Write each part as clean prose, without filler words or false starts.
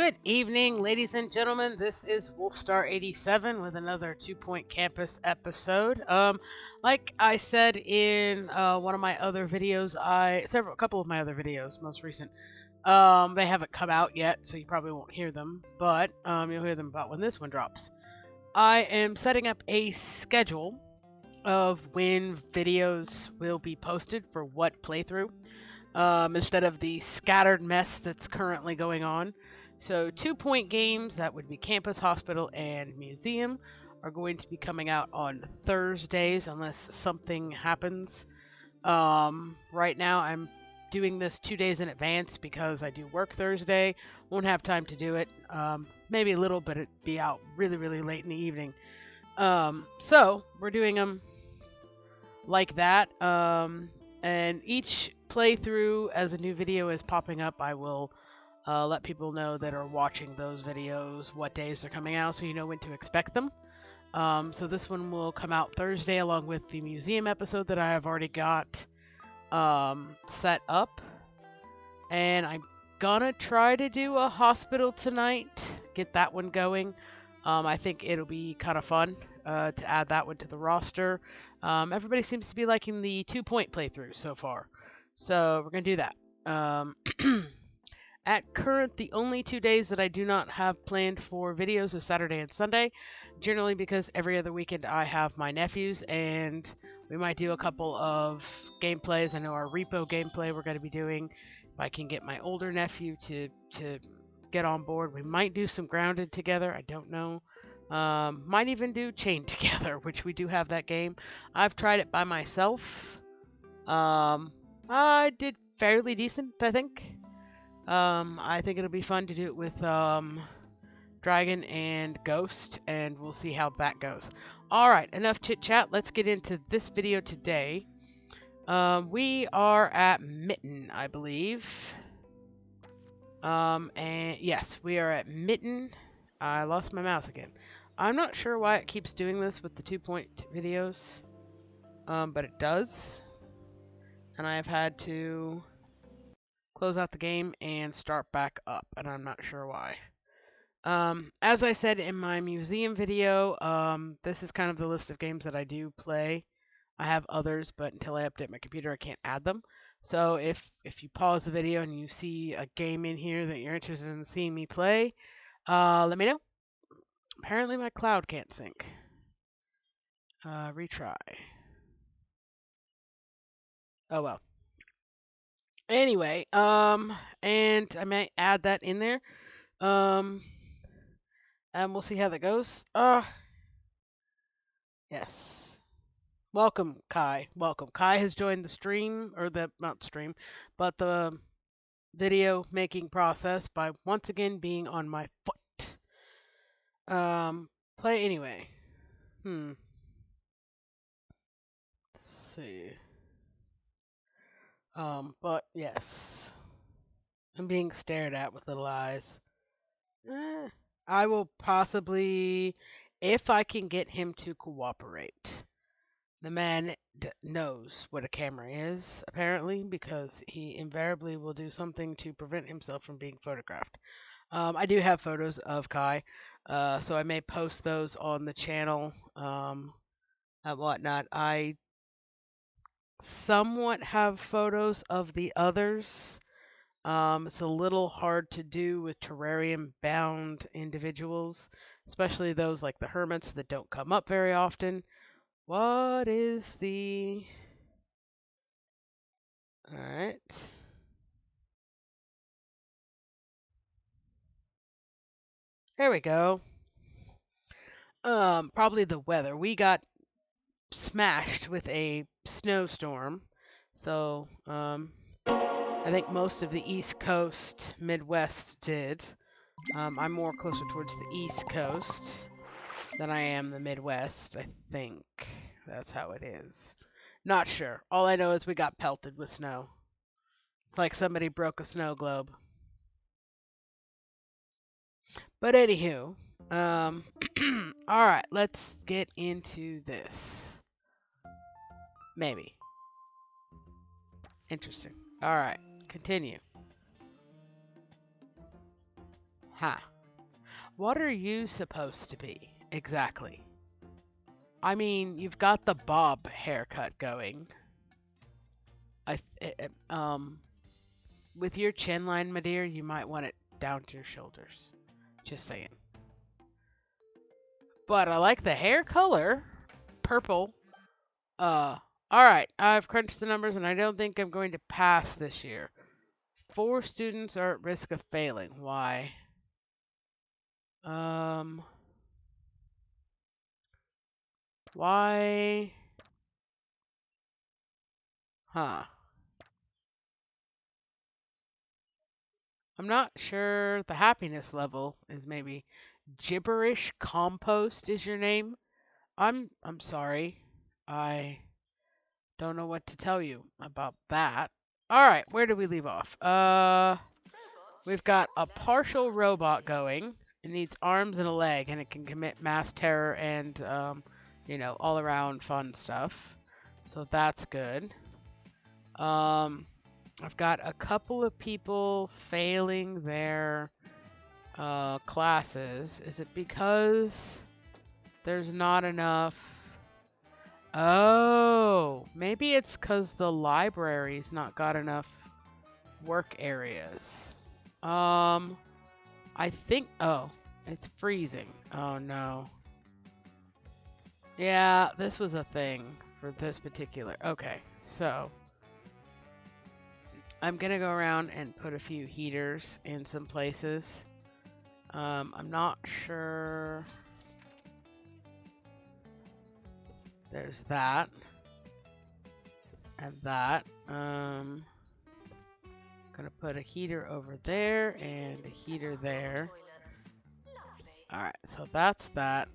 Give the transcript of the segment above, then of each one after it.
Good evening, ladies and gentlemen. This is Wolfstar87 with another 2 Point Campus episode. Like I said in one of my other videos, a couple of my other videos, most recent. They haven't come out yet, so you probably won't hear them, but you'll hear them about when this one drops. I am setting up a schedule of when videos will be posted for what playthrough, instead of the scattered mess that's currently going on. So 2 Point games, that would be Campus, Hospital, and Museum, are going to be coming out on Thursdays unless something happens. Right now I'm doing this 2 days in advance because I do work Thursday. Won't have time to do it. Maybe a little, but it'd be out really, really late in the evening. So we're doing them like that. And each playthrough, as a new video is popping up, I will let people know that are watching those videos what days they're coming out, so you know when to expect them. So this one will come out Thursday along with the museum episode that I have already got set up. And I'm gonna try to do a hospital tonight, get that one going. I think it'll be kind of fun to add that one to the roster. Everybody seems to be liking the 2 Point playthrough so far, so we're gonna do that. At current, the only 2 days that I do not have planned for videos is Saturday and Sunday, generally because every other weekend I have my nephews, and we might do a couple of gameplays. I know our repo gameplay we're going to be doing. If I can get my older nephew to get on board, we might do some Grounded together. I don't know. Might even do Chained together, which we do have that game. I've tried it by myself. I did fairly decent, I think. I think it'll be fun to do it with Dragon and Ghost, and we'll see how that goes. Alright, enough chit chat. Let's get into this video today. We are at Mitton, I believe. And yes, we are at Mitton. I lost my mouse again. I'm not sure why it keeps doing this with the 2 Point videos, but it does. And I've had to close out the game and start back up, and I'm not sure why. As I said in my museum video, this is kind of the list of games that I do play. I have others, but until I update my computer, I can't add them. So if you pause the video and you see a game in here that you're interested in seeing me play, let me know. Apparently my cloud can't sync. Retry. Oh well. Anyway, and I might add that in there. And we'll see how that goes. Yes. Welcome, Kai. Welcome. Kai has joined the stream, or the, not stream, but the video making process by once again being on my foot. Play anyway. Let's see. But yes. I'm being stared at with little eyes. I will possibly, if I can get him to cooperate. The man knows what a camera is, apparently, because he invariably will do something to prevent himself from being photographed. I do have photos of Kai, so I may post those on the channel and whatnot. I somewhat have photos of the others. It's a little hard to do with terrarium-bound individuals, especially those like the hermits that don't come up very often. What is the... Alright. There we go. Probably the weather. We got smashed with a snowstorm. So, I think most of the East Coast, Midwest did. I'm more closer towards the East Coast than I am the Midwest, I think. That's how it is. Not sure. All I know is we got pelted with snow. It's like somebody broke a snow globe. But anywho, alright, let's get into this. Maybe. Interesting. Alright, continue. Huh. What are you supposed to be, exactly? I mean, you've got the bob haircut going. With your chin line, my dear, you might want it down to your shoulders. Just saying. But I like the hair color. Purple. Alright. I've crunched the numbers and I don't think I'm going to pass this year. 4 students are at risk of failing. Why? Why? Huh. I'm not sure the happiness level is maybe gibberish compost is your name. I'm sorry. I don't know what to tell you about that. All right, where do we leave off? We've got a partial robot going. It needs arms and a leg, and it can commit mass terror and all around fun stuff. So that's good. I've got a couple of people failing their classes. Is it because there's not enough? Oh, maybe it's because the library's not got enough work areas. I think, oh, it's freezing. Oh no. Yeah, this was a thing for this particular. Okay, so I'm gonna go around and put a few heaters in some places. I'm not sure. There's that. And that. Gonna put a heater over there and a heater there. Alright, so that's that.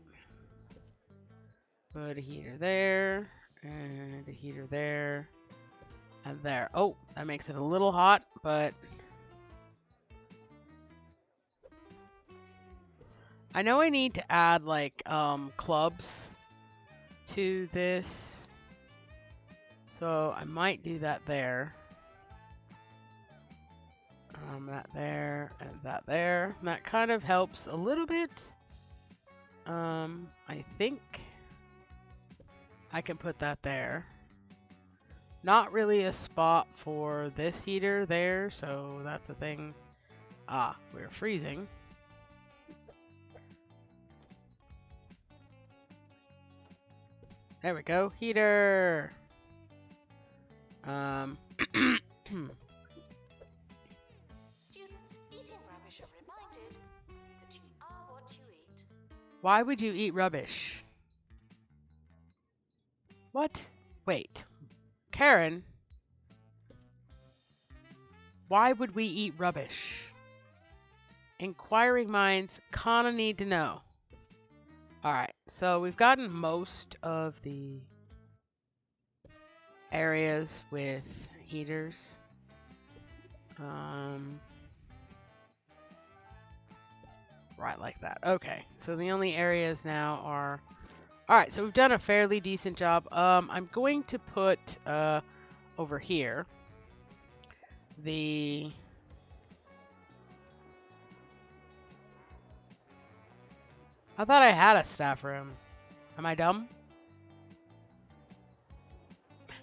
Put a heater there and a heater there and there. Oh, that makes it a little hot, but I know I need to add like clubs to this, so I might do that there. That there and that there. And that kind of helps a little bit. I think I can put that there. Not really a spot for this heater there, so that's a thing. Ah, we're freezing. There we go, heater. Students eating rubbish are reminded that you are what you eat. Why would you eat rubbish? What? Wait. Karen? Why would we eat rubbish? Inquiring minds kinda need to know. Alright, so we've gotten most of the areas with heaters. Right like that. Okay, so the only areas now are... Alright, so we've done a fairly decent job. I'm going to put over here the... I thought I had a staff room. Am I dumb?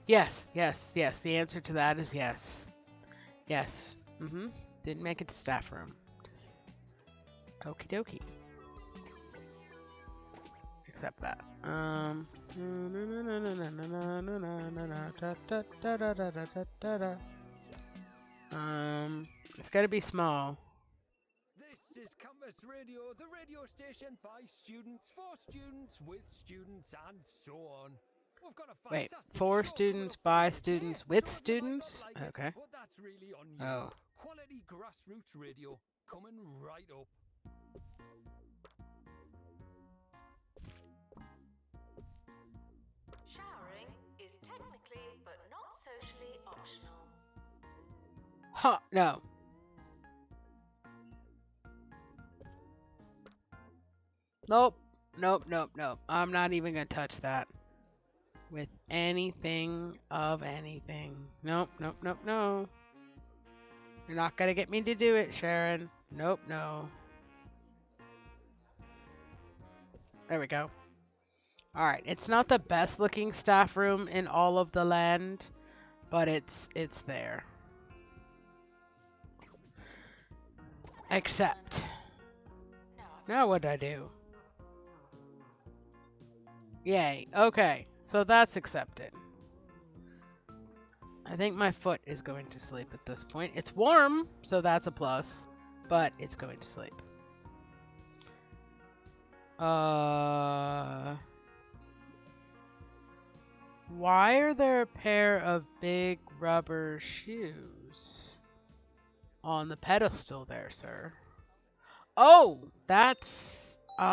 Yes, yes, yes. The answer to that is yes. Yes. Didn't make it to staff room. Just okie dokie. Except that. It's gotta be small. This is Campus Radio, the radio station by students, for students, with students, and so on. We've got a Wait, fantastic for show students, coming up by for you students, today. with Some of you might not students? like it, Okay. but that's really on you. Oh. Quality grassroots radio coming right up. Showering is technically but not socially optional. Huh, no. Nope. Nope, nope, nope. I'm not even gonna touch that. With anything of anything. Nope, nope, nope, no. You're not gonna get me to do it, Sharon. Nope, no. There we go. Alright, it's not the best looking staff room in all of the land, but it's there. Accept. Now what do I do? Yay. Okay, so that's accepted. I think my foot is going to sleep at this point. It's warm, so that's a plus, but it's going to sleep. Why are there a pair of big rubber shoes on the pedestal there, sir? Oh, that's... no,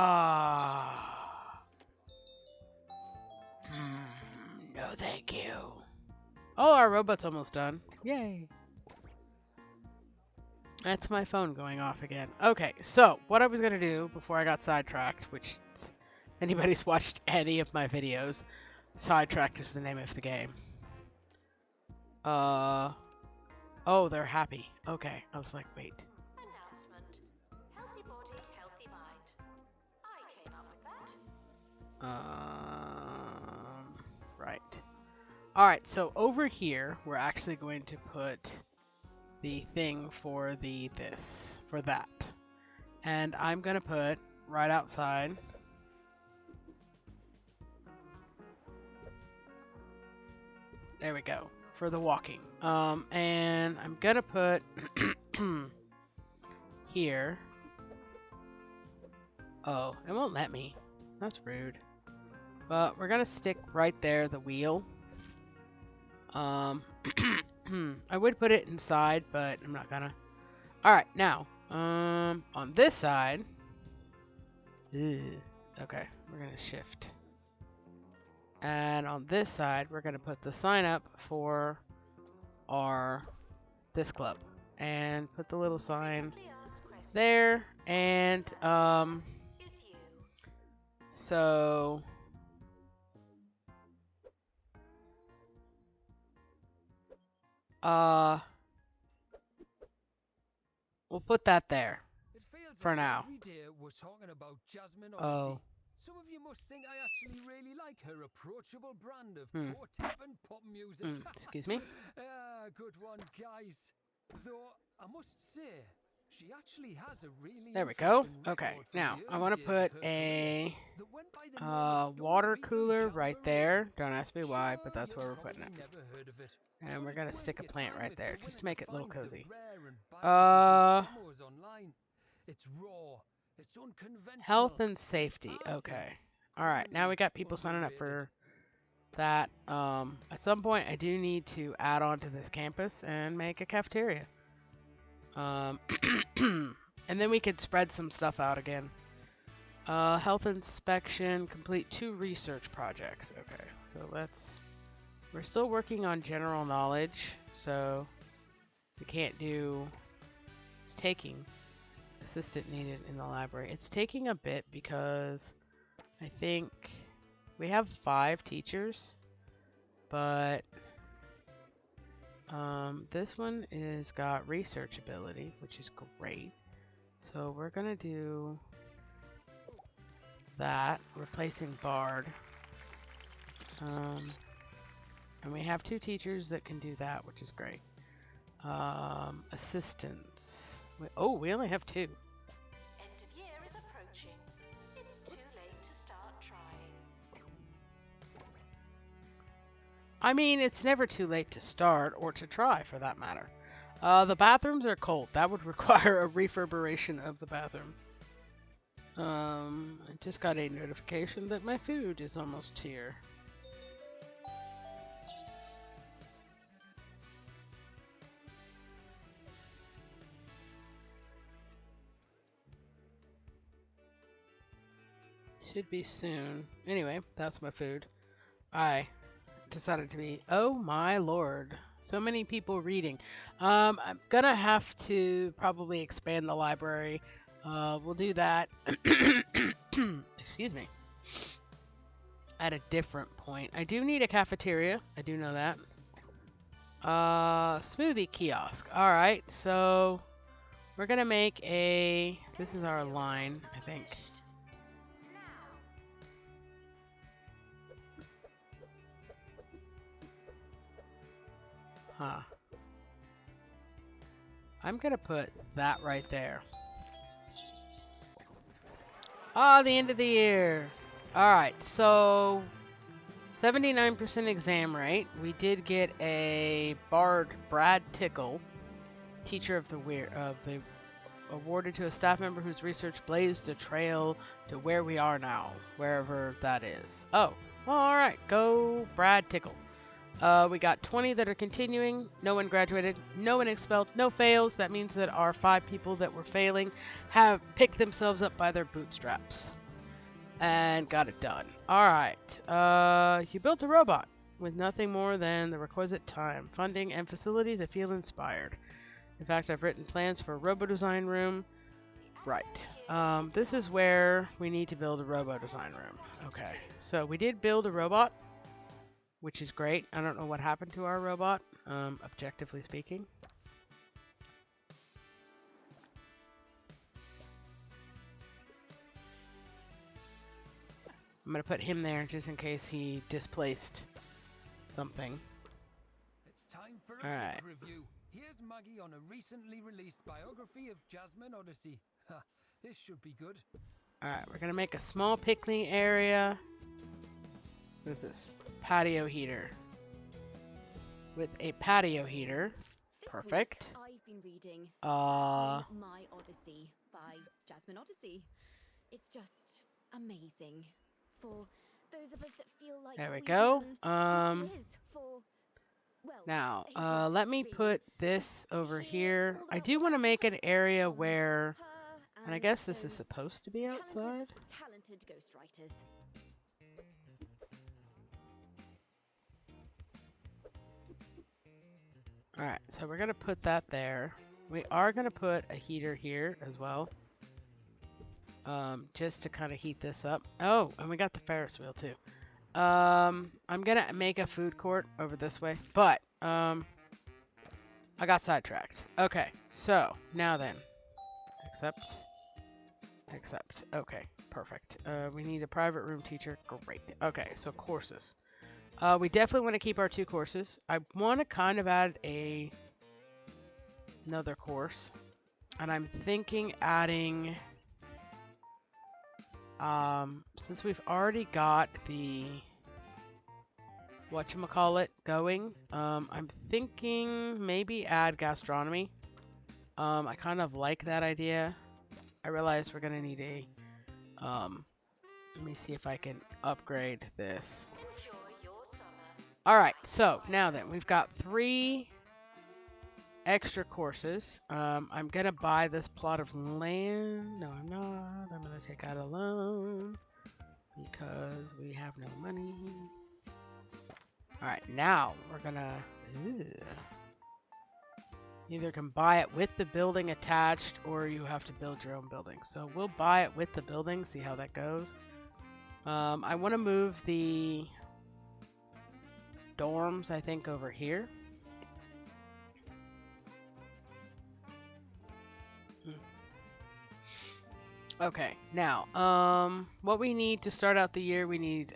thank you. Oh, our robot's almost done. Yay. That's my phone going off again. Okay, so what I was going to do before I got sidetracked, which if anybody's watched any of my videos, Sidetracked is the name of the game. Oh, they're happy. Okay, I was like, wait. Announcement. Healthy body, healthy mind. I came up with that. Right. Alright, so over here, we're actually going to put the thing for for that. And I'm going to put right outside. There we go, for the walking. And I'm going to put here. Oh, it won't let me. That's rude. But we're going to stick right there, the wheel. I would put it inside, but I'm not gonna. Alright, now, on this side. Okay, we're gonna shift. And on this side, we're gonna put the sign up for this club. And put the little sign there. And, so... we'll put that there for now. Oh. Some of you must think I actually really like her approachable brand of toe tap and pop music. Excuse me? Good one, guys. Though, I must say, she actually has a really There we go. Okay, now, I want to put a water cooler right there. Don't ask me why, but that's where we're putting it. And we're going to stick a plant right there, just to make it a little cozy. Health and safety. Okay. Alright, now we got people signing up for that. At some point, I do need to add on to this campus and make a cafeteria. And then we could spread some stuff out again. Health inspection, complete 2 research projects. Okay, so we're still working on general knowledge, so we can't do, it's taking, assistant needed in the library. It's taking a bit because I think we have 5 teachers, but this one is got research ability, which is great. So we're gonna do that, replacing Bard. And we have 2 teachers that can do that, which is great. Assistants. We only have 2. End of year is approaching. It's too late to start trying. I mean, it's never too late to start, or to try, for that matter. The bathrooms are cold. That would require a reverberation of the bathroom. I just got a notification that my food is almost here. Should be soon. Anyway, that's my food. I decided to be... Oh my lord. So many people reading. I'm gonna have to probably expand the library. We'll do that. Excuse me. At a different point. I do need a cafeteria. I do know that. Smoothie kiosk. Alright, so... We're gonna make a... This is our line, I think. Huh. I'm gonna put that right there. Ah, the end of the year. Alright, so 79% exam rate. We did get a Brad Tickle, teacher of the awarded to a staff member whose research blazed a trail to where we are now, wherever that is. Oh, well, alright, go Brad Tickle. We got 20 that are continuing, no one graduated, no one expelled, no fails. That means that our 5 people that were failing have picked themselves up by their bootstraps and got it done. Alright, you built a robot with nothing more than the requisite time, funding, and facilities. I feel inspired. In fact, I've written plans for a robo-design room. Right. This is where we need to build a robo-design room. Okay, so we did build a robot, which is great. I don't know what happened to our robot, objectively speaking. I'm going to put him there just in case he displaced something. It's time for a book review. Here's Maggie on a recently released biography of Jasmine Odyssey. Ha, this should be good. Alright, we're going to make a small picnic area. What is this? Patio heater. With a patio heater. Perfect. This week, I've been reading My Odyssey by Jasmine Odyssey. It's just amazing. For those of us that feel like there we go. Well, now, let me put this over here. I do want to make an area where, and I guess this is supposed to be outside. Talented ghostwriters. Alright, so we're going to put that there. We are going to put a heater here as well. Just to kind of heat this up. Oh, and we got the Ferris wheel too. I'm going to make a food court over this way. But, I got sidetracked. Okay, so, now then. Accept. Accept. Okay, perfect. We need a private room teacher. Great. Okay, so courses. We definitely want to keep our 2 courses. I want to kind of add another course. And I'm thinking adding, since we've already got the whatchamacallit going, I'm thinking maybe add gastronomy. I kind of like that idea. I realize we're gonna need a, let me see if I can upgrade this. Alright, so now then, we've got 3 extra courses. I'm gonna buy this plot of land. No, I'm not. I'm gonna take out a loan because we have no money. Alright, now we're gonna either can buy it with the building attached or you have to build your own building. So we'll buy it with the building, see how that goes. I want to move the dorms, I think, over here. Okay, now, what we need to start out the year, we need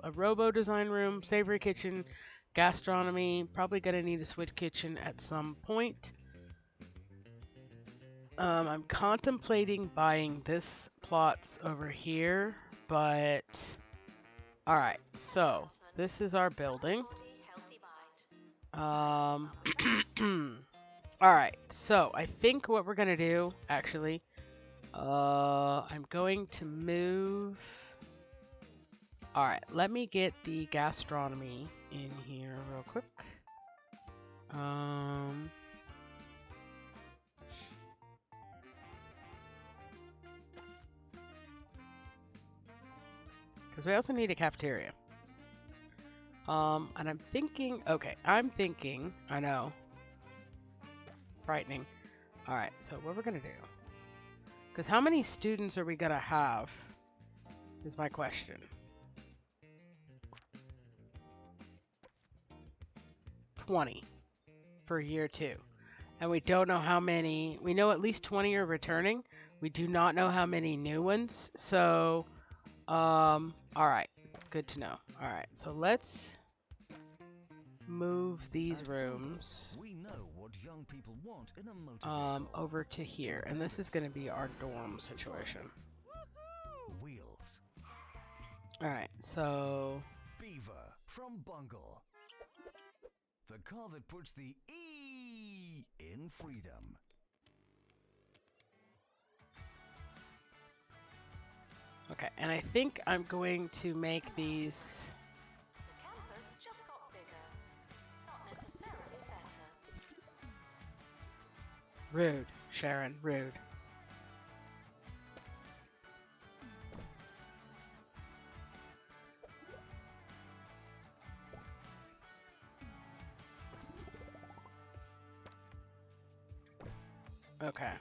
a robo design room, savory kitchen, gastronomy, probably gonna need a switch kitchen at some point. I'm contemplating buying this plots over here, but alright, so this is our building. Alright, so I think what we're gonna do, actually, I'm going to move. Alright, let me get the gastronomy in here real quick. Because we also need a cafeteria. And I'm thinking, I know. Frightening. Alright, so what we're gonna do. Because how many students are we gonna have? Is my question. 20 for year 2. And we don't know how many. We know at least 20 are returning. We do not know how many new ones. So, alright. Good to know. Alright, so let's move these At rooms Bungle, we know what young people want in a motor vehicle. over to here, and this is going to be our dorm situation. Wheels. All right, so Beaver from Bungle. The car that puts the E in freedom. okay, and I think I'm going to make these. The campus just got bigger, not necessarily better. Rude, Sharon, rude. Okay.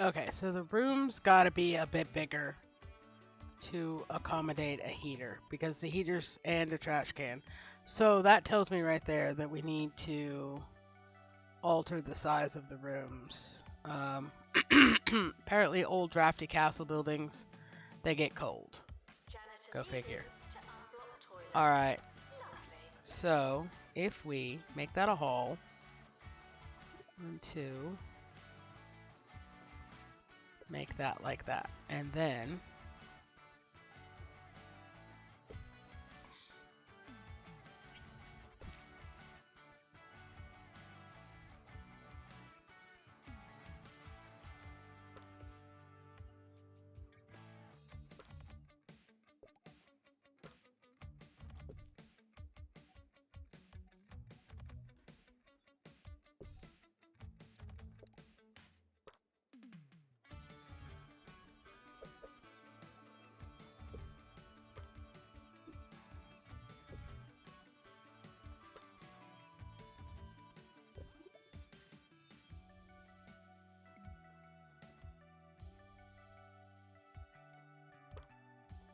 Okay, so the room's got to be a bit bigger to accommodate a heater because the heater's and a trash can. So that tells me right there that we need to alter the size of the rooms. Apparently old drafty castle buildings, they get cold. Janitor Go needed figure. to unblock toilets. Alright, Lovely. so if we make that a hall, 1, 2, make that like that, and then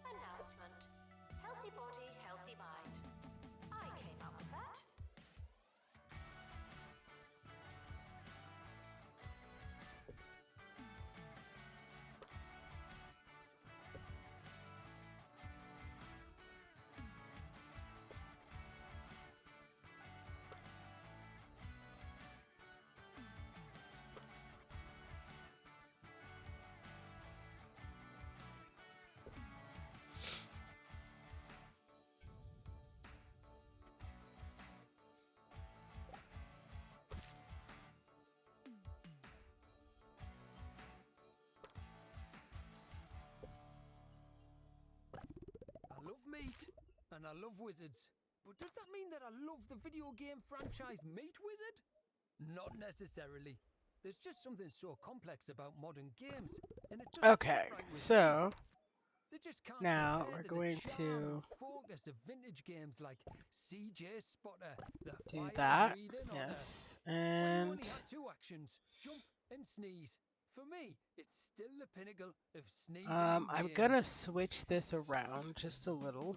Announcement. Healthy body, healthy mind. I came up with that. I love meat and I love wizards. But does that mean that I love the video game franchise Meat Wizard? Not necessarily. There's just something so complex about modern games, and it doesn't okay, sit right with so me. They just can't now compare we're to going the charm to and focus of vintage games like CJ Spotter, the do fire that, breathing otter, yes, where you and only had two actions: jump and sneeze. For me, it's still the pinnacle of sneezing in I'm games. gonna switch this around just a little.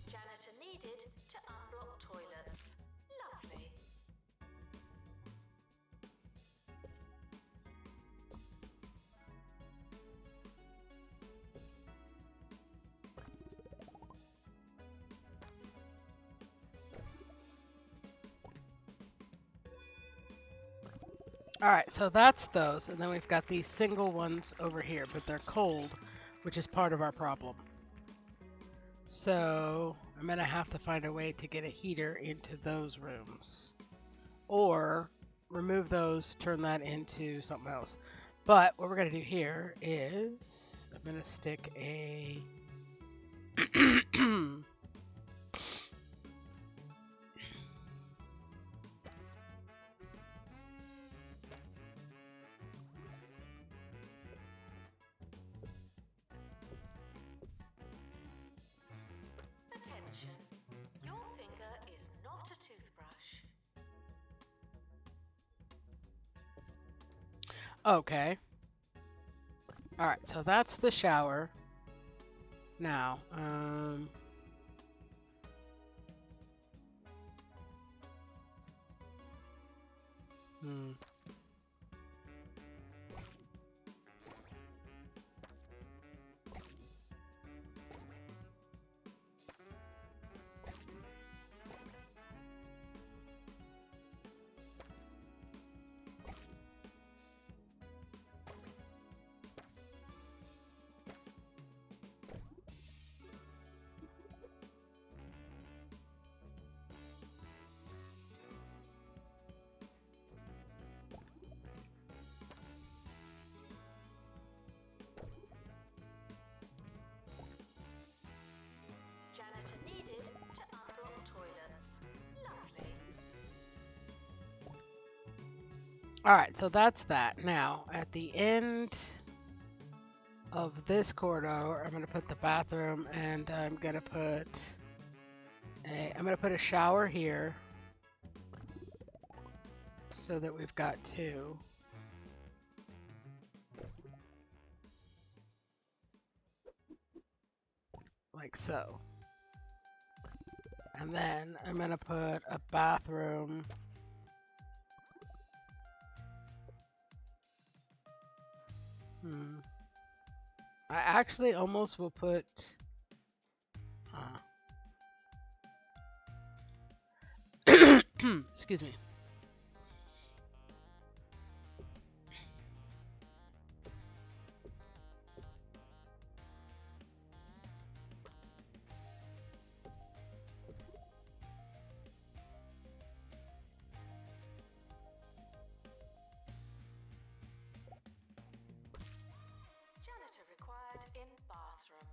Janitor needed to unblock toilets. Lovely. Alright, so that's those, and then we've got these single ones over here, but they're cold, which is part of our problem. So I'm gonna have to find a way to get a heater into those rooms. Or remove those, turn that into something else. But what we're gonna do here is I'm gonna stick a Attention. Your finger is not a toothbrush. Okay. Alright, so that's the shower. Now, hmm. Janitor needed to unblock toilets. Lovely. Alright, so that's that. Now, at the end of this corridor, I'm going to put the bathroom, and I'm going to put a shower here so that we've got two. Like so. And then I'm going to put a bathroom I actually almost will put excuse me. Janitor required in bathroom.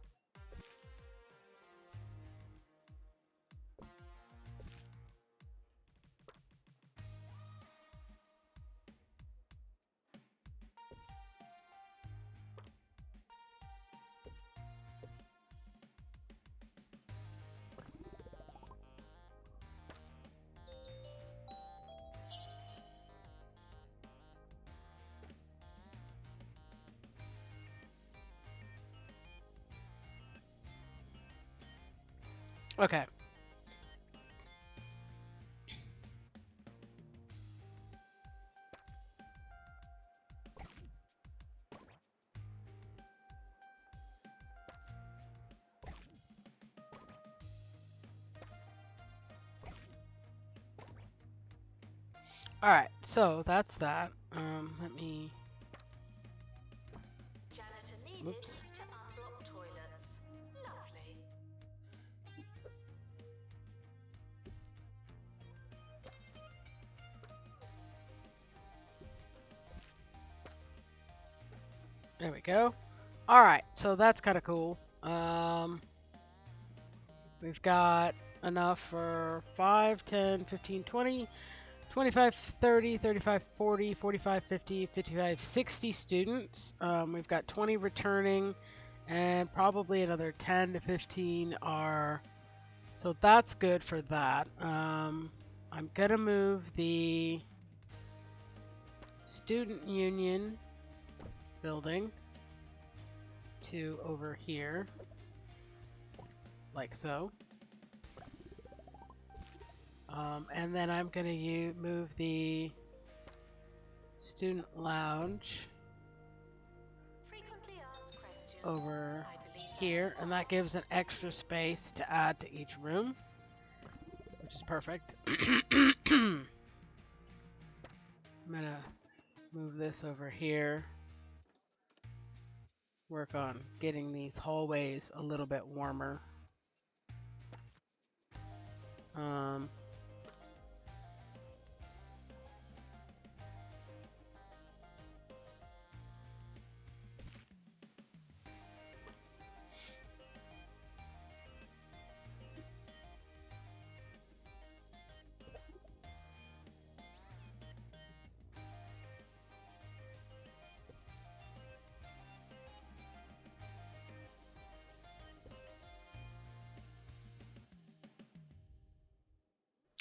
Okay. Alright, so that's that. Let me... Janitor needed Oops. to unblock toilets. Lovely. There we go. Alright, so that's kind of cool. We've got enough for 5, 10, 15, 20, 25, 30, 35, 40, 45, 50, 55, 60 students. We've got 20 returning, and probably another 10 to 15 are... So that's good for that. I'm going to move the student union building to over here, like so. And then I'm going to move the student lounge Frequently asked questions. over I believe here, that's and that one. gives an extra space to add to each room, which is perfect. I'm going to move this over here. Work on getting these hallways a little bit warmer.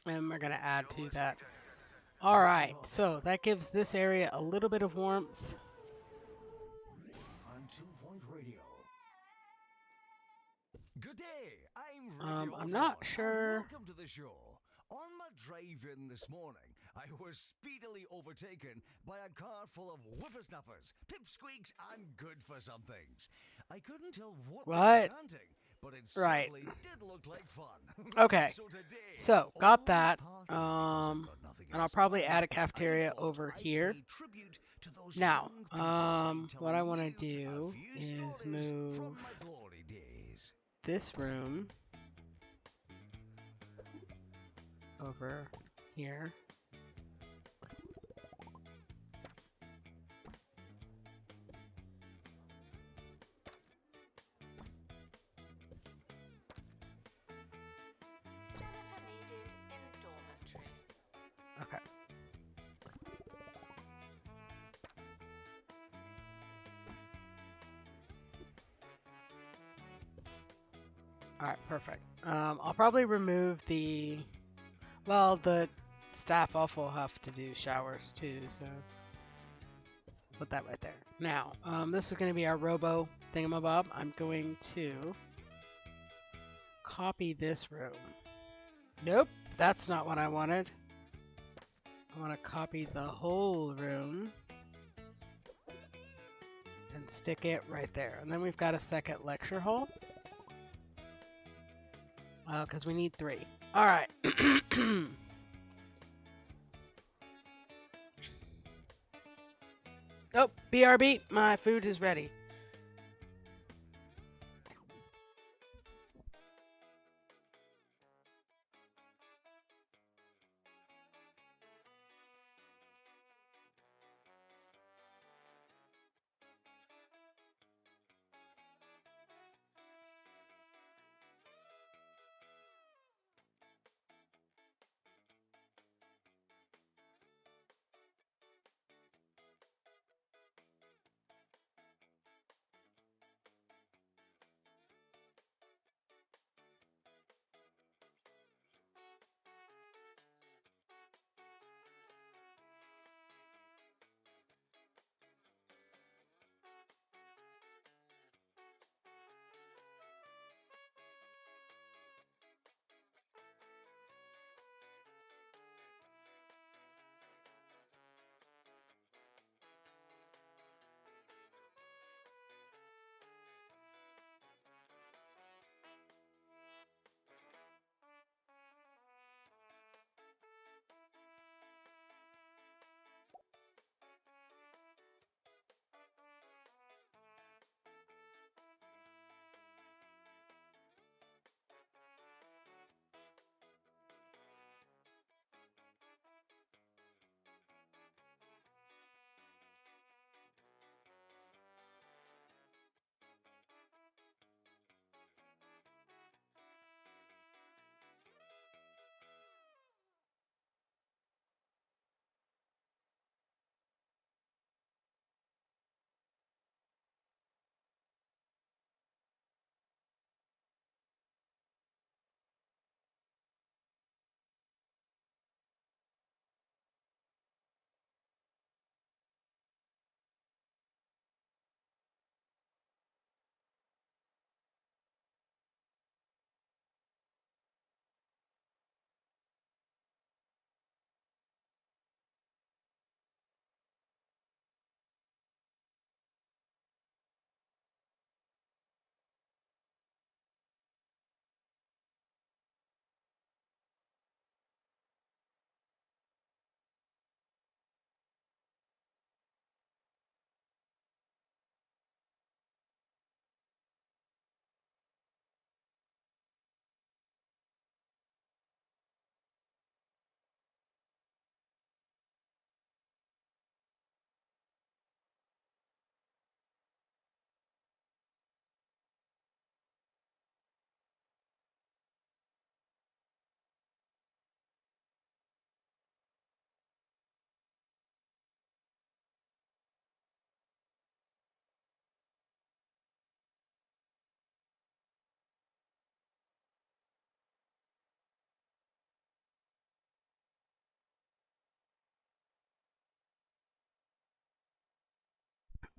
And we're going to add to that. All right, so that gives this area a little bit of warmth. On 2 Point Radio. Good day, I'm I'm not sure. welcome to the show. On my drive-in this morning, I was speedily overtaken by a car full of whippersnappers, pipsqueaks, and good for some things. I couldn't tell what they were What? chanting, but it Right. certainly did look like fun. Okay. So today, So, got only that. partly because I've got nothing And I'll else probably planned, add a I cafeteria thought over I'd here. pay tribute to those Now, young people by what I telling want to you a do few is stories move from my glory days. this room over here. Janitor needed in dormitory. Okay. All right, perfect. I'll probably remove the, well, the staff off will have to do showers too, so put that right there. Now, this is going to be our robo thingamabob. I'm going to copy this room. Nope, that's not what I wanted. I want to copy the whole room and stick it right there. And then we've got a second lecture hall. Because we need 3. All right. Oh, BRB, my food is ready.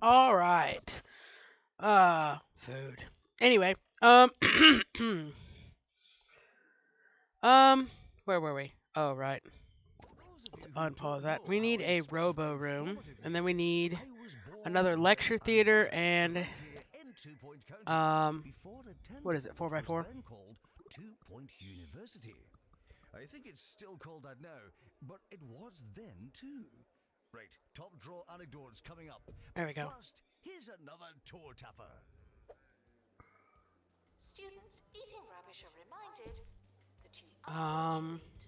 All right. Food. Anyway, um, where were we? Oh, right. Those of Let's you who unpause don't that. know We how need I a spent my robo room, formative and then we years, need I was born, another bred, lecture and theater bred and right here in 2 Point County um, before what attending is it? Four what by was four. then called 2 Point University. I think it's still called that now, but it was then too. Right, top draw anecdotes coming up. There But we go. first, here's another toe tapper. Students eating rubbish are reminded that you are what you Um, eat.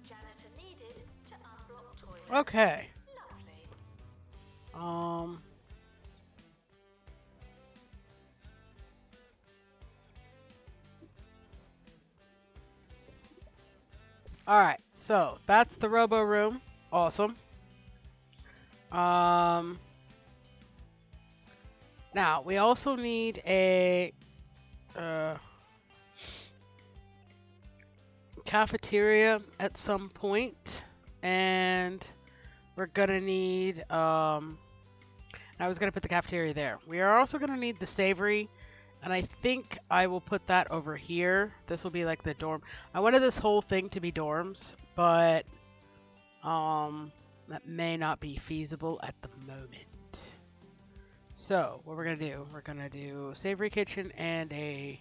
Janitor needed to unblock toilets. okay. Lovely. Um, all right. So that's the robo room. Awesome. Um, now we also need a uh cafeteria at some point, and we're gonna need I was gonna put the cafeteria there. We are also gonna need the savory, and I think I will put that over here. This will be like the dorm. I wanted this whole thing to be dorms, but that may not be feasible at the moment. So what we're gonna do savory kitchen and a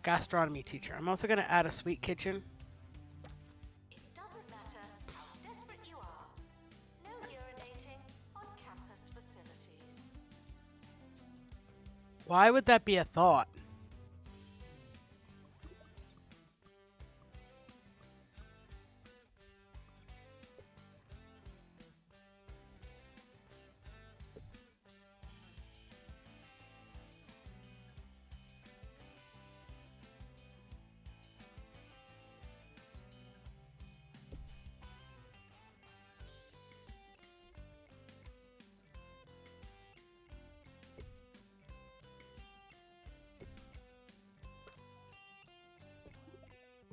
gastronomy teacher. I'm also gonna add a sweet kitchen. It doesn't matter how desperate you are. No urinating on campus facilities. Why would that be a thought?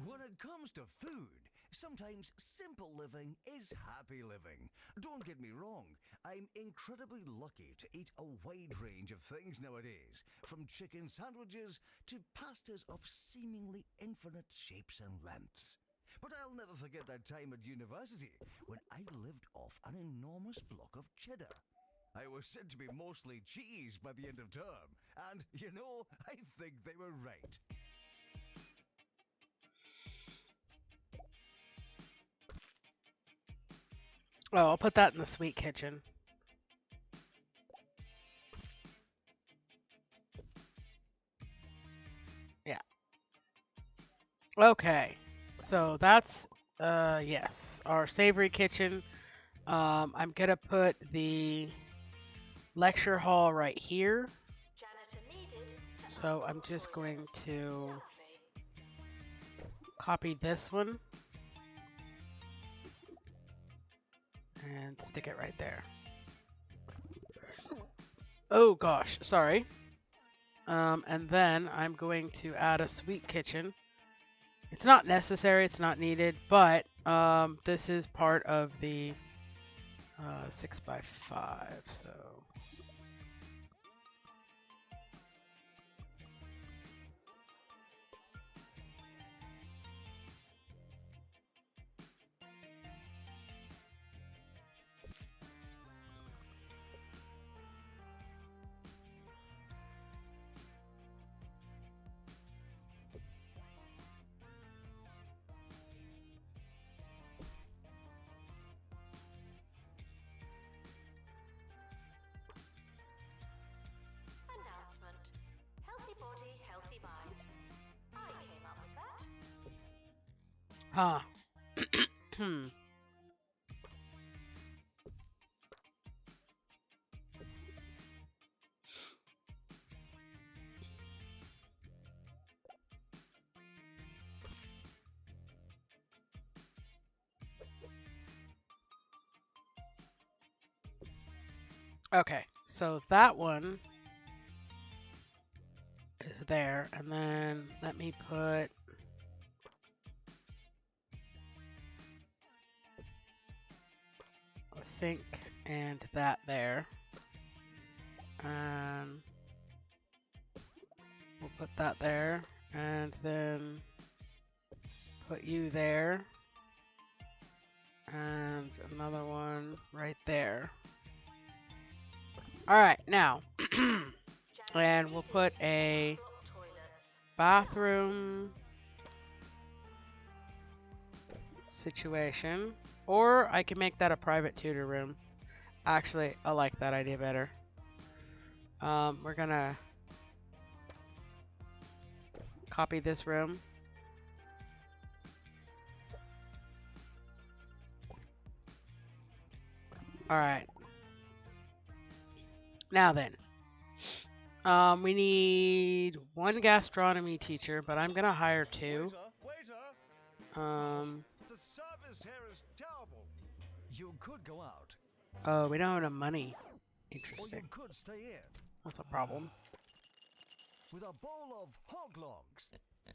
When it comes to food, sometimes simple living is happy living. Don't get me wrong, I'm incredibly lucky to eat a wide range of things nowadays, from chicken sandwiches to pastas of seemingly infinite shapes and lengths. But I'll never forget that time at university when I lived off an enormous block of cheddar. I was said to be mostly cheese by the end of term, and you know, I think they were right. Oh, I'll put that in the sweet kitchen. Yeah. Okay. So that's yes, our savory kitchen. I'm gonna put the lecture hall right here. Janitor needed to So I'm unblock just going toilets. to Lovely. copy this one and stick it right there. Oh gosh, sorry. And then I'm going to add a sweet kitchen. It's not necessary, it's not needed, but this is part of the 6x5, so Huh. Hmm. Okay, so that one is there, and then let me put a sink and that there. And we'll put that there, and then put you there, and another one right there. Alright, now, and we'll put a bathroom situation, or I can make that a private tutor room. Actually, I like that idea better. We're gonna copy this room. Alright. Now then. We need one gastronomy teacher, but I'm gonna hire two. The service here is terrible. You could go out. Oh, we don't have enough money. Or Interesting. you could stay in. That's a problem. With a bowl of hog logs.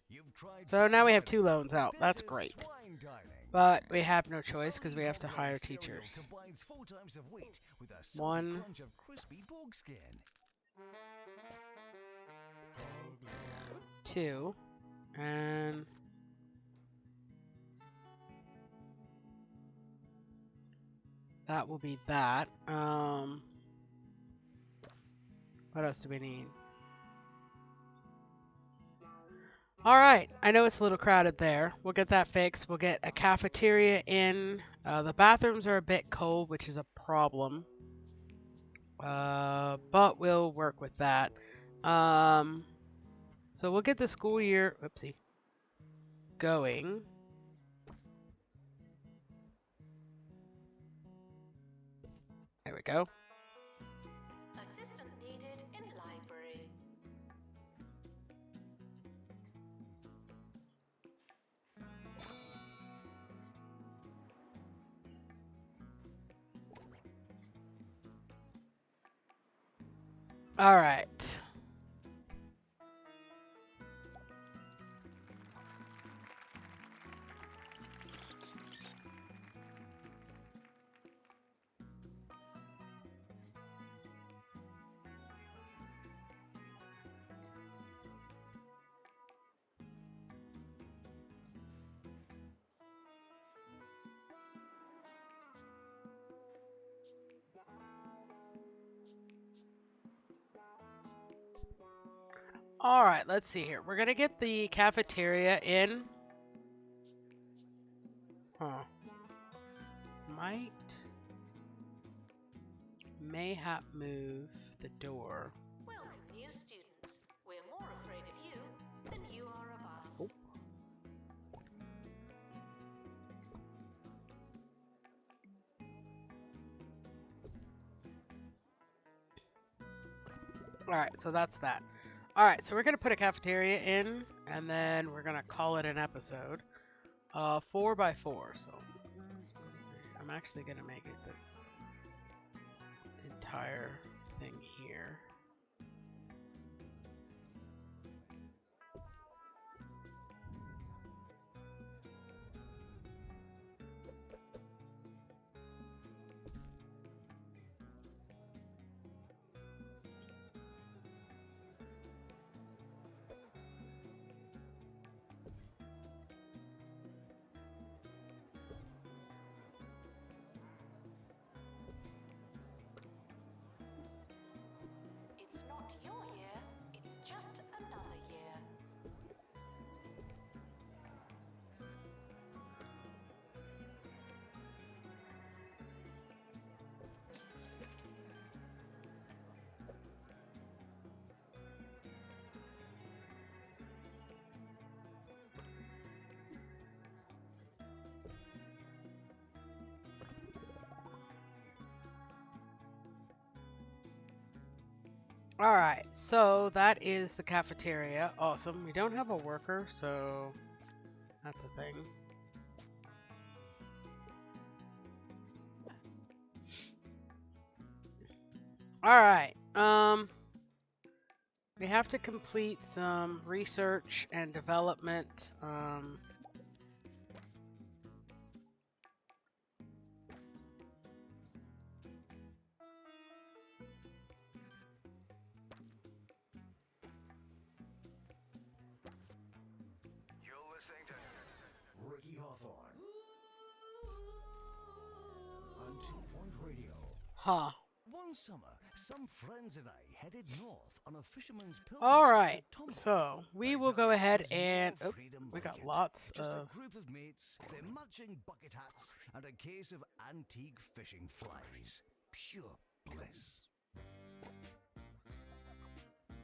You've tried So now we have dining. 2 loans out. This That's is great. swine dining. But we have no choice because we Only have to hog hire log cereal teachers. combines 4 times of wheat with a salty 1, crunch of crispy bog skin. 2, and that will be that. What else do we need? Alright, I know it's a little crowded there. We'll get that fixed. We'll get a cafeteria in. The bathrooms are a bit cold, which is a problem. But we'll work with that. So we'll get the school year, oopsie, going. There we go. Assistant needed in library. All right. All right, let's see here. We're going to get the cafeteria in. Huh. Mayhap move the door. Welcome, new students. We're more afraid of you than you are of us. Oh. All right, so that's that. All right, so we're going to put a cafeteria in, and then we're going to call it an episode. 4 by 4, so I'm actually going to make it this entire thing here. All right, so that is the cafeteria. Awesome. We don't have a worker, so that's the thing. All right. We have to complete some research and development. You're listening to Ricky Hawthorne on 2 Point Radio. Huh. One summer, some friends and I headed north on a fisherman's All pilgrimage right. to Tumble. So we I will tell go you, ahead there's and no freedom we like got it. lots Just of. a group of mates, their matching bucket hats, and a case of antique fishing flies. Pure bliss.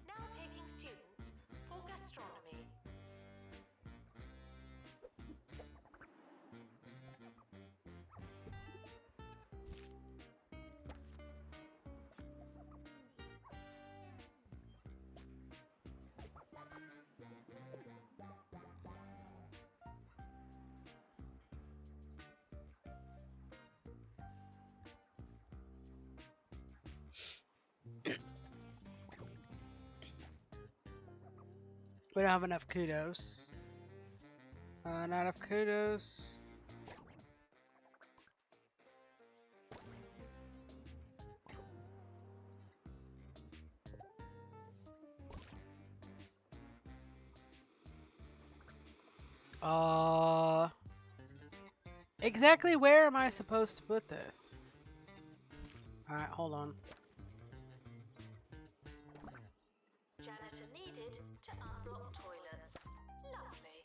Now taking students for gastronomy. We don't have enough kudos. Not enough kudos. Exactly where am I supposed to put this? Alright, hold on. Janitor needed to unblock toilets. Lovely.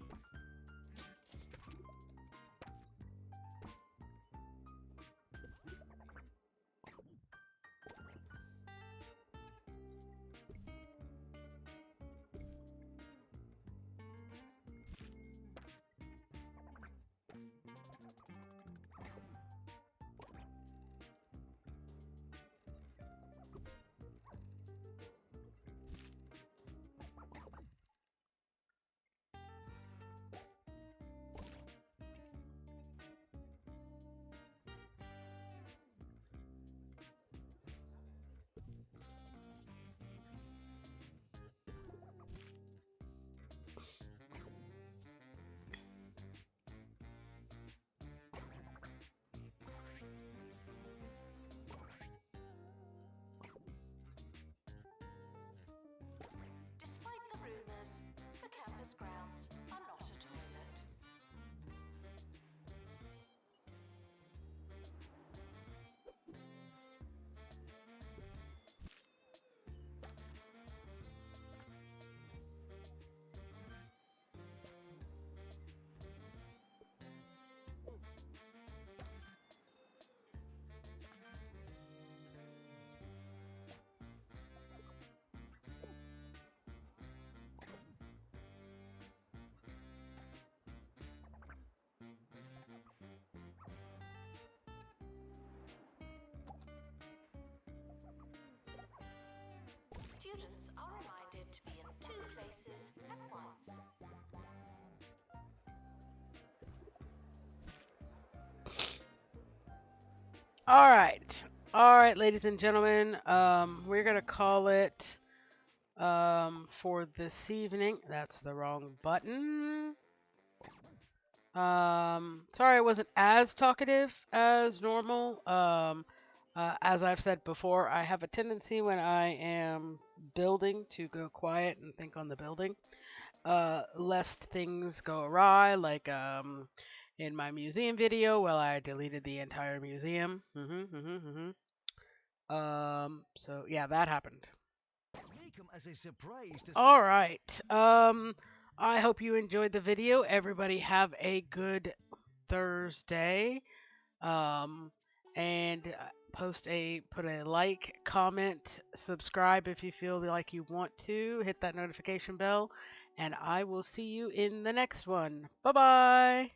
Despite the rumors, the campus grounds are not a toilet. Students are reminded to be in 2 places at once. Alright, ladies and gentlemen. We're gonna call it for this evening. That's the wrong button. Sorry I wasn't as talkative as normal. As I've said before, I have a tendency when I am building to go quiet and think on the building, lest things go awry, like in my museum video, well, I deleted the entire museum. So yeah, that happened. Make 'em as a surprise to All right. I hope you enjoyed the video. Everybody have a good Thursday. Um, and put a like, comment, subscribe if you feel like you want to. Hit that notification bell, and I will see you in the next one. Bye bye.